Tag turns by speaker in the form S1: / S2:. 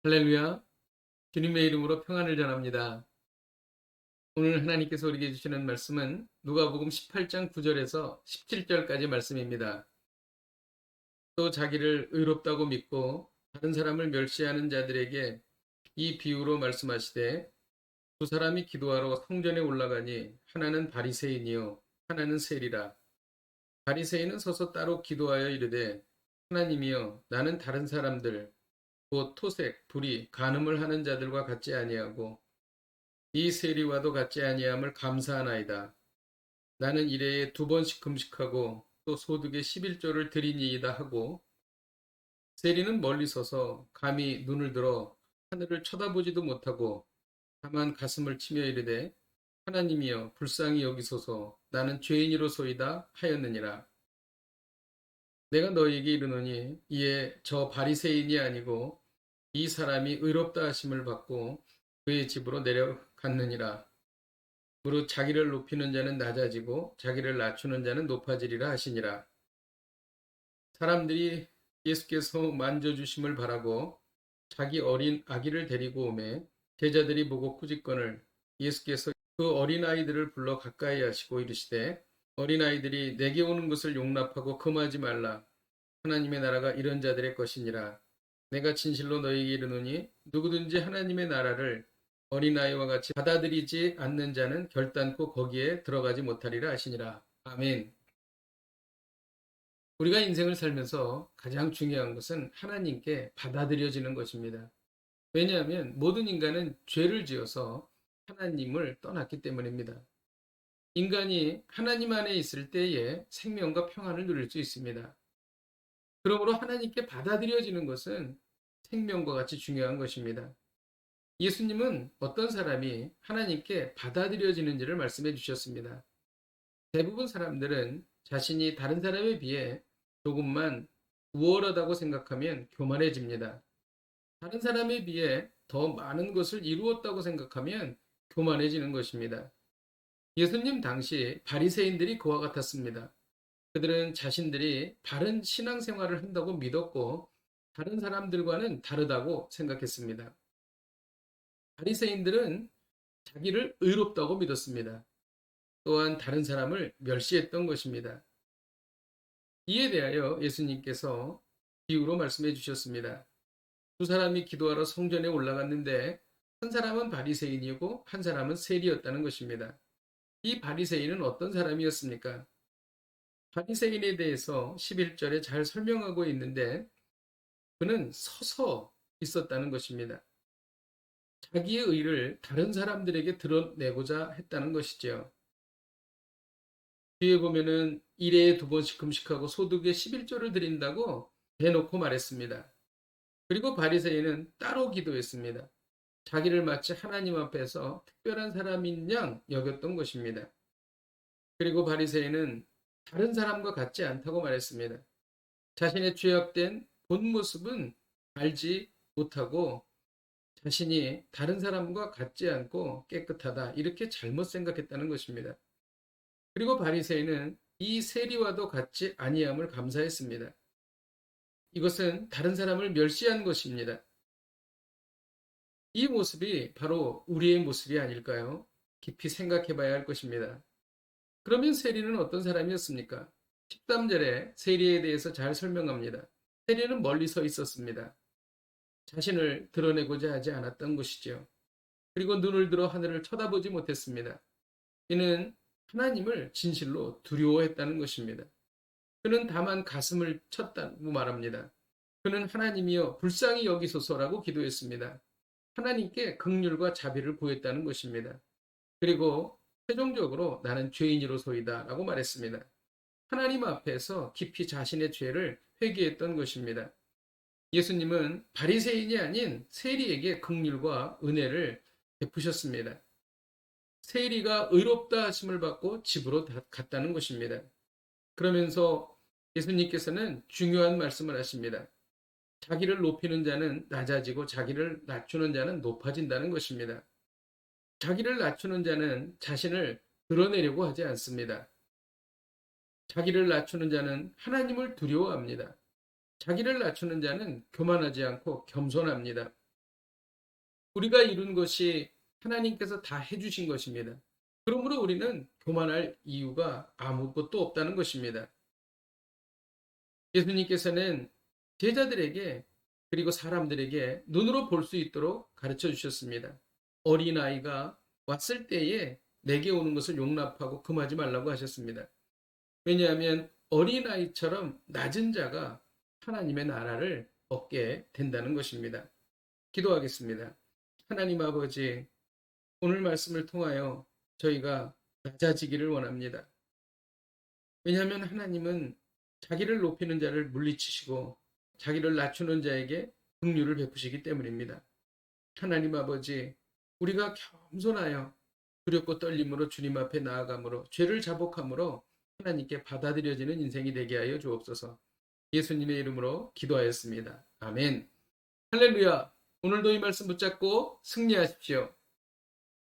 S1: 할렐루야. 주님의 이름으로 평안을 전합니다. 오늘 하나님께서 우리에게 주시는 말씀은 누가복음 18장 9절에서 17절까지 말씀입니다. 또 자기를 의롭다고 믿고 다른 사람을 멸시하는 자들에게 이 비유로 말씀하시되 두 사람이 기도하러 성전에 올라가니 하나는 바리새인이요 하나는 세리라. 바리새인은 서서 따로 기도하여 이르되 하나님이여 나는 다른 사람들 곧 토색, 불의, 간음을 하는 자들과 같지 아니하고 이 세리와도 같지 아니함을 감사하나이다. 나는 일해에 2번씩 금식하고 또 소득의 11조를 드리니이다 하고 세리는 멀리 서서 감히 눈을 들어 하늘을 쳐다보지도 못하고 다만 가슴을 치며 이르되 하나님이여 불쌍히 여기소서 나는 죄인이로소이다 하였느니라. 내가 너희에게 이르노니 이에 저 바리새인이 아니고 이 사람이 의롭다 하심을 받고 그의 집으로 내려갔느니라. 무릇 자기를 높이는 자는 낮아지고 자기를 낮추는 자는 높아지리라 하시니라. 사람들이 예수께서 만져주심을 바라고 자기 어린 아기를 데리고 오매 제자들이 보고 꾸짖거늘 예수께서 그 어린 아이들을 불러 가까이 하시고 이르시되 어린 아이들이 내게 오는 것을 용납하고 금하지 말라. 하나님의 나라가 이런 자들의 것이니라. 내가 진실로 너희에게 이르노니 누구든지 하나님의 나라를 어린아이와 같이 받아들이지 않는 자는 결단코 거기에 들어가지 못하리라 하시니라. 아멘. 우리가 인생을 살면서 가장 중요한 것은 하나님께 받아들여지는 것입니다. 왜냐하면 모든 인간은 죄를 지어서 하나님을 떠났기 때문입니다. 인간이 하나님 안에 있을 때에 생명과 평안을 누릴 수 있습니다. 그러므로 하나님께 받아들여지는 것은 생명과 같이 중요한 것입니다. 예수님은 어떤 사람이 하나님께 받아들여지는지를 말씀해 주셨습니다. 대부분 사람들은 자신이 다른 사람에 비해 조금만 우월하다고 생각하면 교만해집니다. 다른 사람에 비해 더 많은 것을 이루었다고 생각하면 교만해지는 것입니다. 예수님 당시 바리새인들이 그와 같았습니다. 그들은 자신들이 바른 신앙생활을 한다고 믿었고 다른 사람들과는 다르다고 생각했습니다. 바리새인들은 자기를 의롭다고 믿었습니다. 또한 다른 사람을 멸시했던 것입니다. 이에 대하여 예수님께서 비유로 말씀해 주셨습니다. 두 사람이 기도하러 성전에 올라갔는데 한 사람은 바리새인이고 한 사람은 세리였다는 것입니다. 이 바리새인은 어떤 사람이었습니까? 바리새인에 대해서 11절에 잘 설명하고 있는데 그는 서서 있었다는 것입니다. 자기의 의를 다른 사람들에게 드러내고자 했다는 것이죠. 뒤에 보면은 일해에 2번씩 금식하고 소득의 11조를 드린다고 대놓고 말했습니다. 그리고 바리새인은 따로 기도했습니다. 자기를 마치 하나님 앞에서 특별한 사람인 양 여겼던 것입니다. 그리고 바리새인은 다른 사람과 같지 않다고 말했습니다. 자신의 죄악된 본 모습은 알지 못하고 자신이 다른 사람과 같지 않고 깨끗하다 이렇게 잘못 생각했다는 것입니다. 그리고 바리새인은 이 세리와도 같지 아니함을 감사했습니다. 이것은 다른 사람을 멸시한 것입니다. 이 모습이 바로 우리의 모습이 아닐까요? 깊이 생각해 봐야 할 것입니다. 그러면 세리는 어떤 사람이었습니까? 13절에 세리에 대해서 잘 설명합니다. 세리는 멀리 서 있었습니다. 자신을 드러내고자 하지 않았던 것이죠. 그리고 눈을 들어 하늘을 쳐다보지 못했습니다. 이는 하나님을 진실로 두려워했다는 것입니다. 그는 다만 가슴을 쳤다고 말합니다. 그는 하나님이여 불쌍히 여기소서라고 기도했습니다. 하나님께 긍휼과 자비를 구했다는 것입니다. 그리고 최종적으로 나는 죄인이로소이다 라고 말했습니다. 하나님 앞에서 깊이 자신의 죄를 회개했던 것입니다. 예수님은 바리새인이 아닌 세리에게 긍휼과 은혜를 베푸셨습니다. 세리가 의롭다 하심을 받고 집으로 갔다는 것입니다. 그러면서 예수님께서는 중요한 말씀을 하십니다. 자기를 높이는 자는 낮아지고 자기를 낮추는 자는 높아진다는 것입니다. 자기를 낮추는 자는 자신을 드러내려고 하지 않습니다. 자기를 낮추는 자는 하나님을 두려워합니다. 자기를 낮추는 자는 교만하지 않고 겸손합니다. 우리가 이룬 것이 하나님께서 다 해주신 것입니다. 그러므로 우리는 교만할 이유가 아무것도 없다는 것입니다. 예수님께서는 제자들에게 그리고 사람들에게 눈으로 볼 수 있도록 가르쳐 주셨습니다. 어린아이가 왔을 때에 내게 오는 것을 용납하고 금하지 말라고 하셨습니다. 왜냐하면 어린아이처럼 낮은 자가 하나님의 나라를 얻게 된다는 것입니다. 기도하겠습니다. 하나님 아버지, 오늘 말씀을 통하여 저희가 낮아지기를 원합니다. 왜냐하면 하나님은 자기를 높이는 자를 물리치시고 자기를 낮추는 자에게 긍휼을 베푸시기 때문입니다. 하나님 아버지, 우리가 겸손하여 두렵고 떨림으로 주님 앞에 나아감으로 죄를 자복함으로 하나님께 받아들여지는 인생이 되게 하여 주옵소서. 예수님의 이름으로 기도하였습니다. 아멘. 할렐루야. 오늘도 이 말씀 붙잡고 승리하십시오.